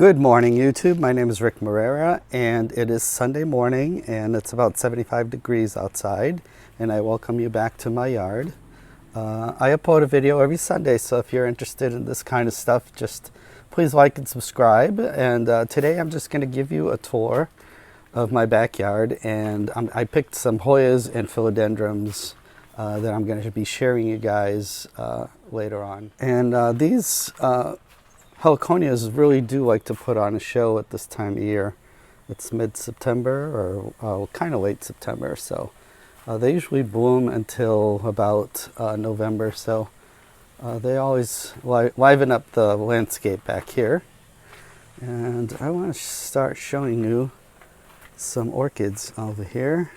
Good morning, YouTube. My name is Rick Morera, and it is Sunday morning, and it's about 75 degrees outside, and I welcome you back to my yard. I upload a video every Sunday, so if you're interested in this kind of stuff, just please like and subscribe. And today I'm just going to give you a tour of my backyard, and I picked some Hoyas and Philodendrons that I'm going to be sharing you guys later on. And these heliconias really do like to put on a show at this time of year. It's mid-September or kind of late September, so they usually bloom until about November, so they always liven up the landscape back here. And I want to start showing you some orchids over here.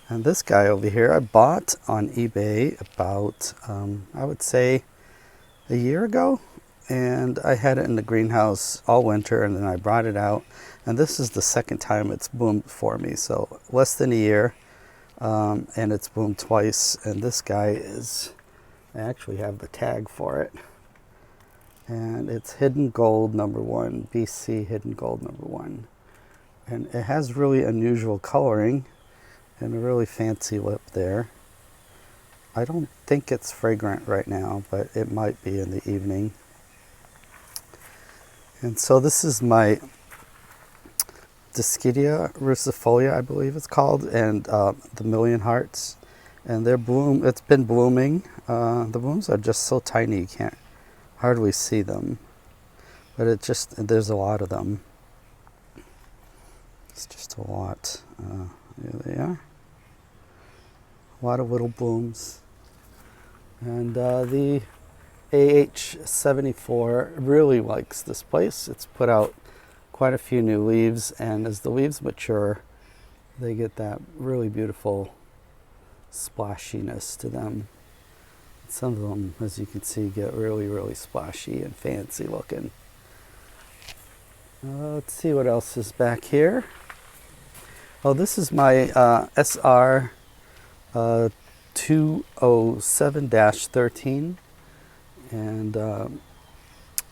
And this guy over here I bought on eBay about, I would say, a year ago. And I had it in the greenhouse all winter, and then I brought it out. And this is the second time it's bloomed for me. So less than a year, and it's bloomed twice. And this guy is, I actually have the tag for it. And it's Hidden Gold #1, BC Hidden Gold #1. And it has really unusual coloring and a really fancy lip there. I don't think it's fragrant right now, but it might be in the evening. And so this is my Dischidia rucifolia, I believe it's called, and the Million Hearts. And it's been blooming. The blooms are just so tiny you can't hardly see them. But there's a lot of them. It's just a lot. There they are. A lot of little blooms. And the AH74 really likes this place. It's put out quite a few new leaves, and as the leaves mature, they get that really beautiful splashiness to them. Some of them, as you can see, get really, really splashy and fancy looking. Let's see what else is back here. Oh, this is my SR 207-13. And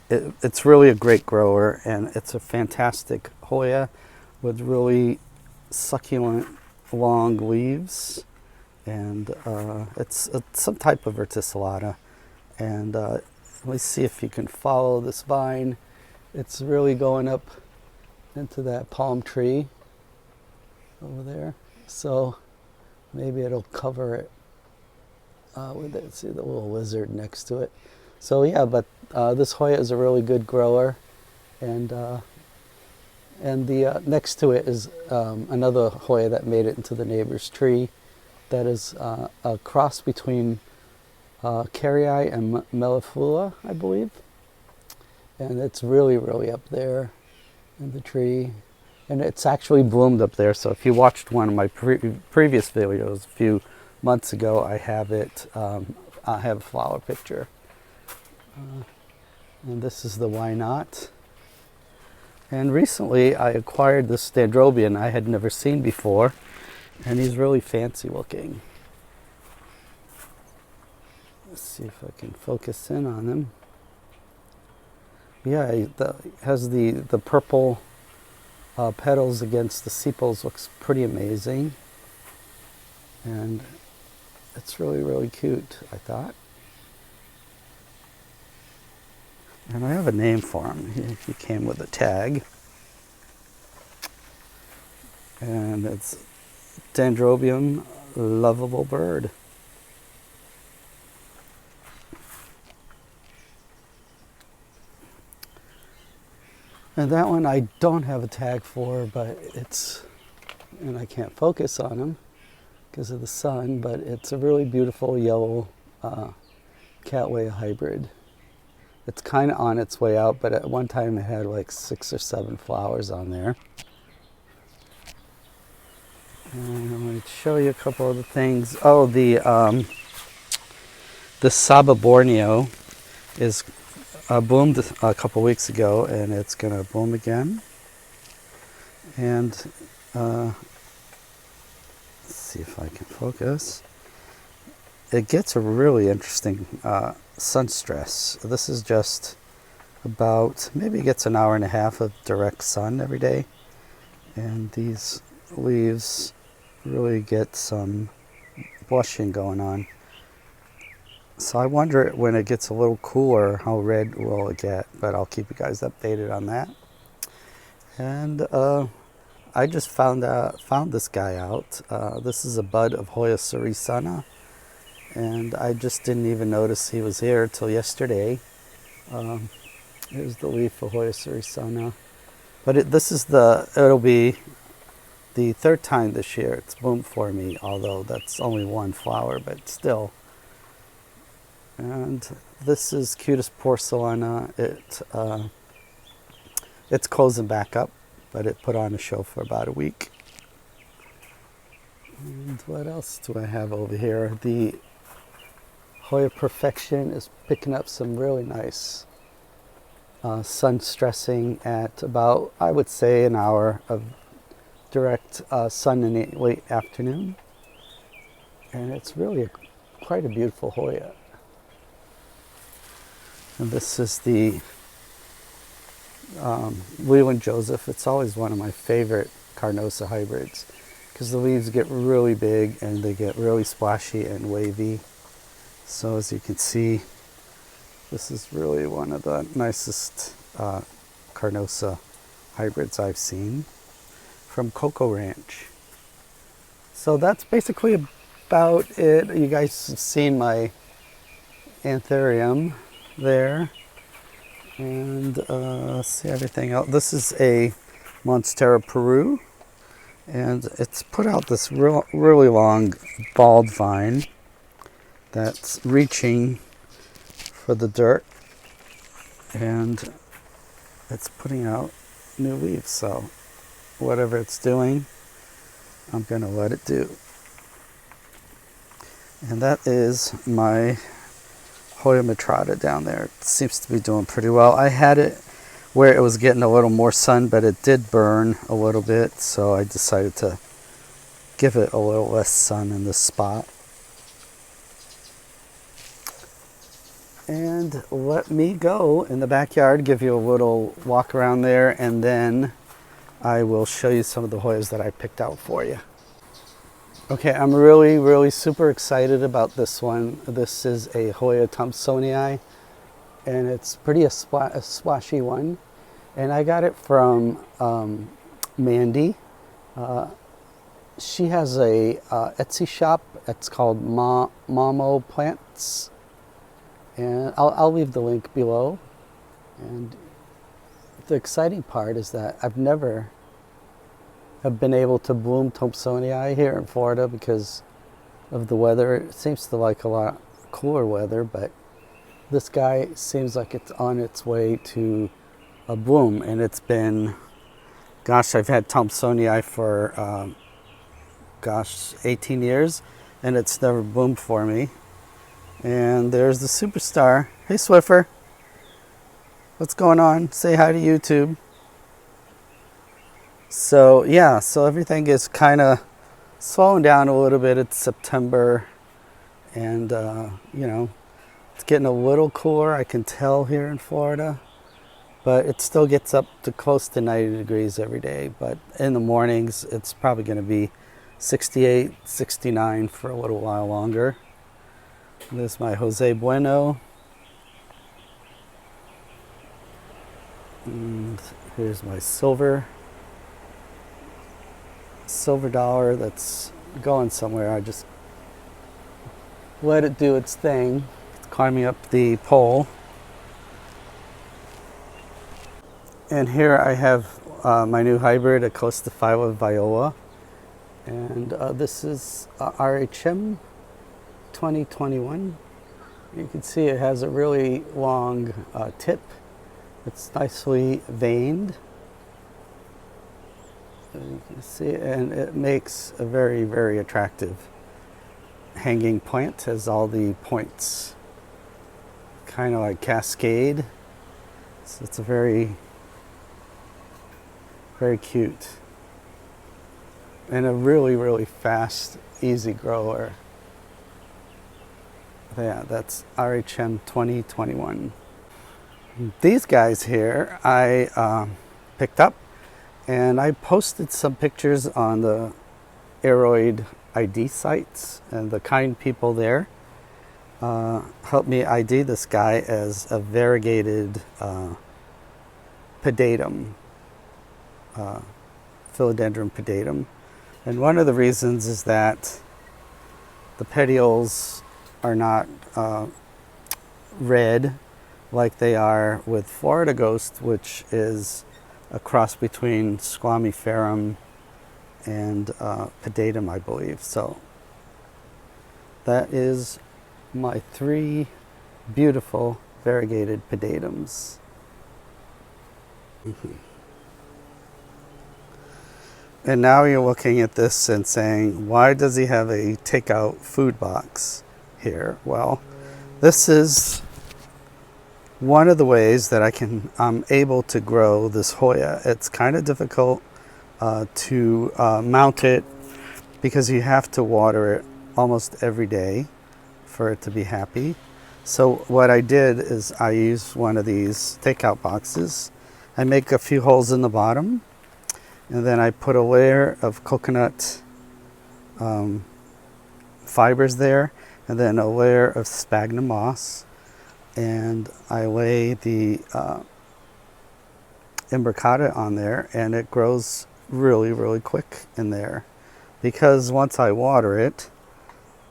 it's really a great grower, and it's a fantastic Hoya with really succulent long leaves, and it's some type of verticillata. And let me see if you can follow this vine. It's really going up into that palm tree over there, so maybe it'll cover it with it. See the little lizard next to it. So yeah, but this Hoya is a really good grower, and the next to it is another Hoya that made it into the neighbor's tree. That is a cross between Carrii and Melliflua, I believe, and it's really, really up there in the tree, and it's actually bloomed up there. So if you watched one of my previous videos a few months ago, I have it. I have a flower picture. And this is the Why Not. And recently I acquired this Dendrobium I had never seen before, and he's really fancy looking. Let's see if I can focus in on him. Yeah, he has the purple petals against the sepals. Looks pretty amazing, and it's really, really cute, I thought. And I have a name for him. He came with a tag. And it's Dendrobium Lovable Bird. And that one I don't have a tag for, but and I can't focus on him because of the sun, but it's a really beautiful yellow Cattleya hybrid. It's kind of on its way out, but at one time it had like 6 or 7 flowers on there. And I'm going to show you a couple other things. Oh, the Saba Borneo is bloomed a couple weeks ago, and it's going to bloom again. And let's see if I can focus. It gets a really interesting sun stress. This is just about, maybe gets an hour and a half of direct sun every day. And these leaves really get some blushing going on. So I wonder when it gets a little cooler, how red will it get, but I'll keep you guys updated on that. And I just found this guy out. This is a bud of Hoya orchid, and I just didn't even notice he was here till yesterday. Here's the leaf for Hoya orchid, but it'll be the third time this year it's bloomed for me, although that's only one flower, but still. And this is Cutest Porcelana. It's closing back up, but it put on a show for about a week. And what else do I have over here? The Hoya Perfection is picking up some really nice sun stressing at about, I would say, an hour of direct sun in the late afternoon. And it's really quite a beautiful Hoya. And this is the Leland Joseph. It's always one of my favorite Carnosa hybrids because the leaves get really big and they get really splashy and wavy. So as you can see, this is really one of the nicest Carnosa hybrids I've seen from Coco Ranch. So that's basically about it. You guys have seen my anthurium there. And see everything else. This is a Monstera Peru, and it's put out this really long bald vine that's reaching for the dirt, and it's putting out new leaves. So whatever it's doing, I'm going to let it do. And that is my Hoya Matrata down there. It seems to be doing pretty well. I had it where it was getting a little more sun, but it did burn a little bit, so I decided to give it a little less sun in this spot. And let me go in the backyard, give you a little walk around there, and then I will show you some of the Hoyas that I picked out for you. Okay, I'm really super excited about this one. This is a Hoya Thompsonii, and it's a splashy one. And I got it from Mandy. She has a Etsy shop. It's called Mamo Plants, and I'll leave the link below. And the exciting part is that I've never have been able to bloom Thompsonii here in Florida because of the weather. It seems to like a lot cooler weather, but this guy seems like it's on its way to a bloom. And it's been, gosh, I've had Thompsonii for 18 years, and it's never bloomed for me. And there's the superstar. Hey Swiffer, what's going on? Say hi to YouTube. So yeah, so everything is kind of slowing down a little bit. It's September, and you know, it's getting a little cooler, I can tell, here in Florida, but it still gets up to close to 90 degrees every day. But in the mornings it's probably going to be 68, 69 for a little while longer. There's my Jose Bueno, and here's my silver dollar that's going somewhere. I just let it do its thing. It's climbing up the pole. And here I have my new hybrid, a Costa Phyla Viola, and this is RHM 2021. You can see it has a really long tip. It's nicely veined. You can see, and it makes a very attractive hanging plant. Has all the points kind of like cascade, so it's a very cute and a really fast, easy grower. Yeah, that's RHM 2021. These guys here I picked up, and I posted some pictures on the Aroid ID sites, and the kind people there helped me ID this guy as a variegated pedatum, Philodendron pedatum. And one of the reasons is that the petioles are not red like they are with Florida Ghost, which is a cross between squamiferum and pedatum, I believe. So that is my 3 beautiful variegated pedatums. And now you're looking at this and saying, why does he have a takeout food box here? Well, this is one of the ways that I'm able to grow this Hoya. It's kind of difficult to mount it because you have to water it almost every day for it to be happy. So what I did is I used one of these takeout boxes. I make a few holes in the bottom, and then I put a layer of coconut fibers there, and then a layer of sphagnum moss, and I lay the imbricata on there, and it grows really, really quick in there. Because once I water it,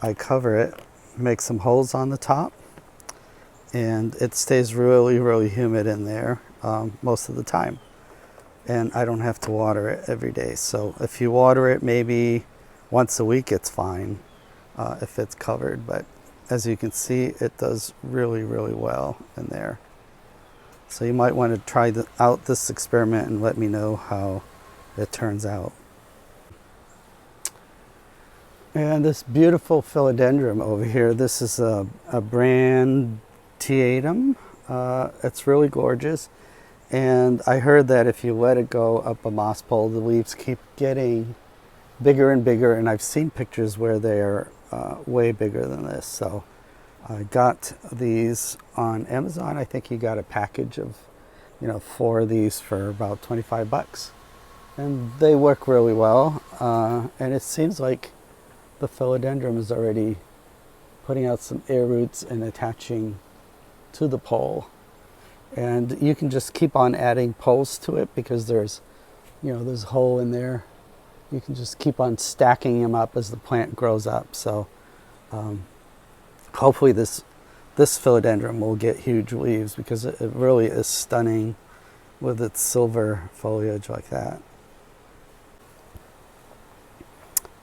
I cover it, make some holes on the top, and it stays really, really humid in there most of the time. And I don't have to water it every day. So if you water it maybe once a week, it's fine if it's covered. But as you can see, it does really, really well in there. So you might want to try out this experiment and let me know how it turns out. And this beautiful philodendron over here, this is a brandiatum. It's really gorgeous. And I heard that if you let it go up a moss pole, the leaves keep getting bigger and bigger. And I've seen pictures where they're way bigger than this. So I got these on Amazon. I think you got a package of, 4 of these for about 25 bucks. And they work really well. And it seems like the philodendron is already putting out some air roots and attaching to the pole. And you can just keep on adding poles to it because there's a hole in there. You can just keep on stacking them up as the plant grows up. So hopefully this philodendron will get huge leaves because it really is stunning with its silver foliage like that.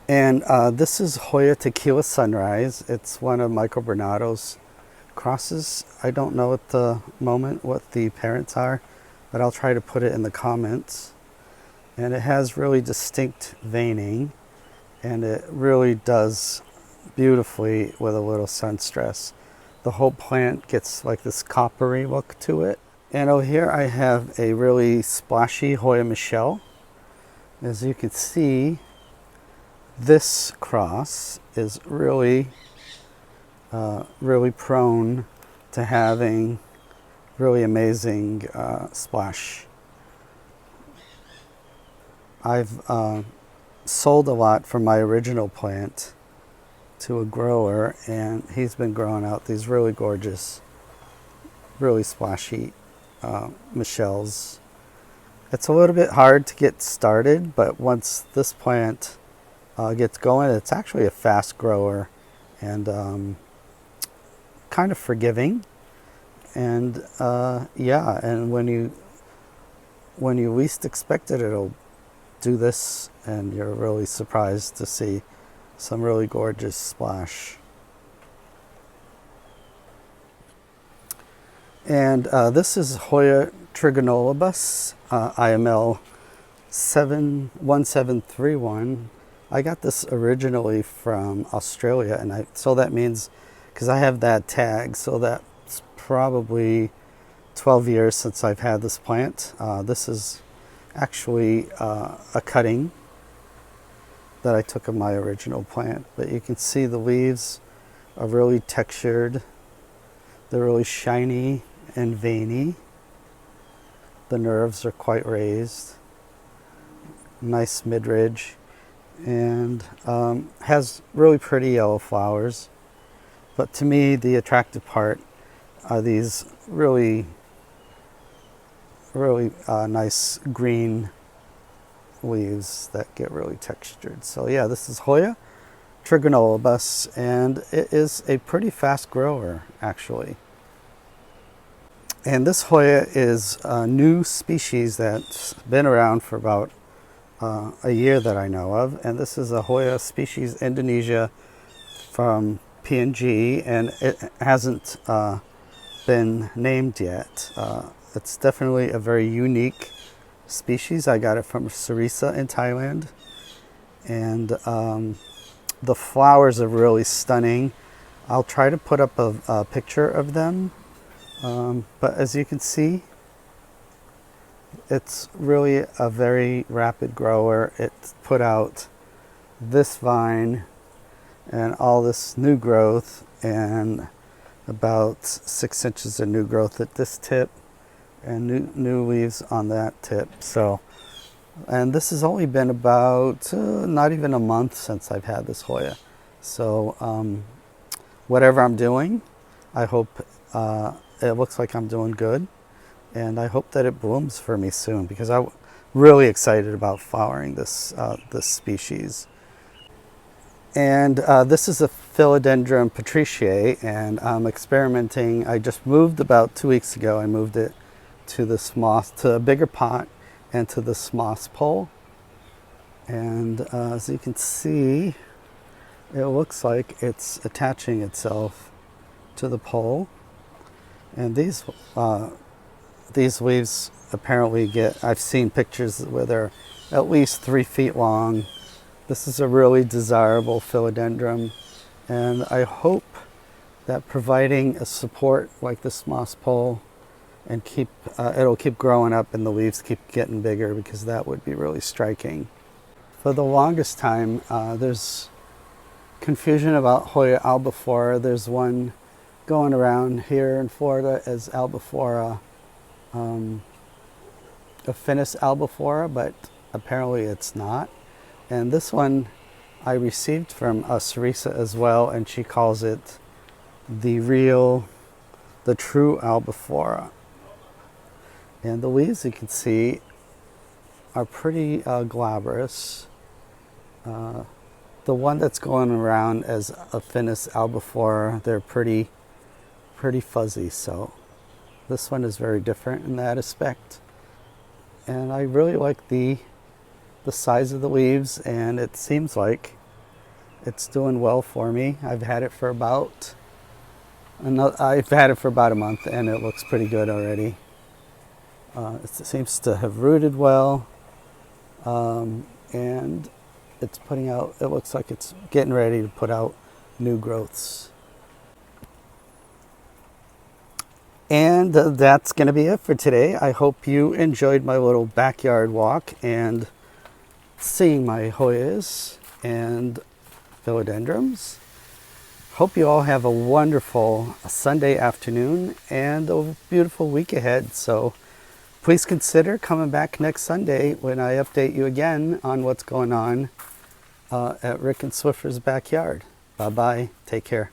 And this is Hoya Tequila Sunrise. It's one of Michael Bernado's crosses. I don't know at the moment what the parents are, but I'll try to put it in the comments. And it has really distinct veining, and it really does beautifully with a little sun stress. The whole plant gets like this coppery look to it. And over here I have a really splashy Hoya Michelle. As you can see, this cross is really prone to having really amazing splash. I've sold a lot from my original plant to a grower, and he's been growing out these really gorgeous, really splashy Michelles. It's a little bit hard to get started, but once this plant gets going, it's actually a fast grower and kind of forgiving. And yeah, and when you least expect it, it'll do this, and you're really surprised to see some really gorgeous splash. And this is Hoya trigonolobus, IML 1731. I got this originally from Australia, and so that means, because I have that tag, so that's probably 12 years since I've had this plant. This is actually a cutting that I took of my original plant, but you can see the leaves are really textured. They're really shiny and veiny, The nerves are quite raised. Nice mid-ridge, and has really pretty yellow flowers. But to me, the attractive part are these really nice green leaves that get really textured. So yeah, this is Hoya trigonolobus, and it is a pretty fast grower actually. And this Hoya is a new species that's been around for about a year that I know of, and this is a Hoya species Indonesia from PNG, and it hasn't been named yet. It's definitely a very unique species. I got it from Sarisa in Thailand, and the flowers are really stunning. I'll try to put up a picture of them, but as you can see, it's really a very rapid grower. It's put out this vine and all this new growth, and about 6 inches of new growth at this tip, and new leaves on that tip. So, and this has only been about not even a month since I've had this Hoya. So whatever I'm doing, I hope it looks like I'm doing good, and I hope that it blooms for me soon, because I'm really excited about flowering this this species. And this is a Philodendron patriciae, and I'm experimenting. I just moved about 2 weeks ago. I moved it to this moss, to a bigger pot, and to this moss pole. And as you can see, it looks like it's attaching itself to the pole. And these leaves apparently get, I've seen pictures where they're at least 3 feet long. This is a really desirable philodendron, and I hope that providing a support like this moss pole and it'll keep growing up and the leaves keep getting bigger, because that would be really striking. For the longest time, there's confusion about Hoya albiflora. There's one going around here in Florida as albiflora, affinis albiflora, but apparently it's not. And this one I received from Sarisa as well, and she calls it the true albiflora. And the leaves, you can see, are pretty glabrous. The one that's going around as affinis albiflora, they're pretty fuzzy. So this one is very different in that aspect. And I really like the size of the leaves, and it seems like it's doing well for me. I've had it for about a month, and it looks pretty good already. It seems to have rooted well, and it's putting out, it looks like it's getting ready to put out new growths. And that's going to be it for today. I hope you enjoyed my little backyard walk and seeing my Hoyas and philodendrons. Hope you all have a wonderful Sunday afternoon and a beautiful week ahead. So please consider coming back next Sunday when I update you again on what's going on at Rick and Swiffer's backyard. Bye-bye. Take care.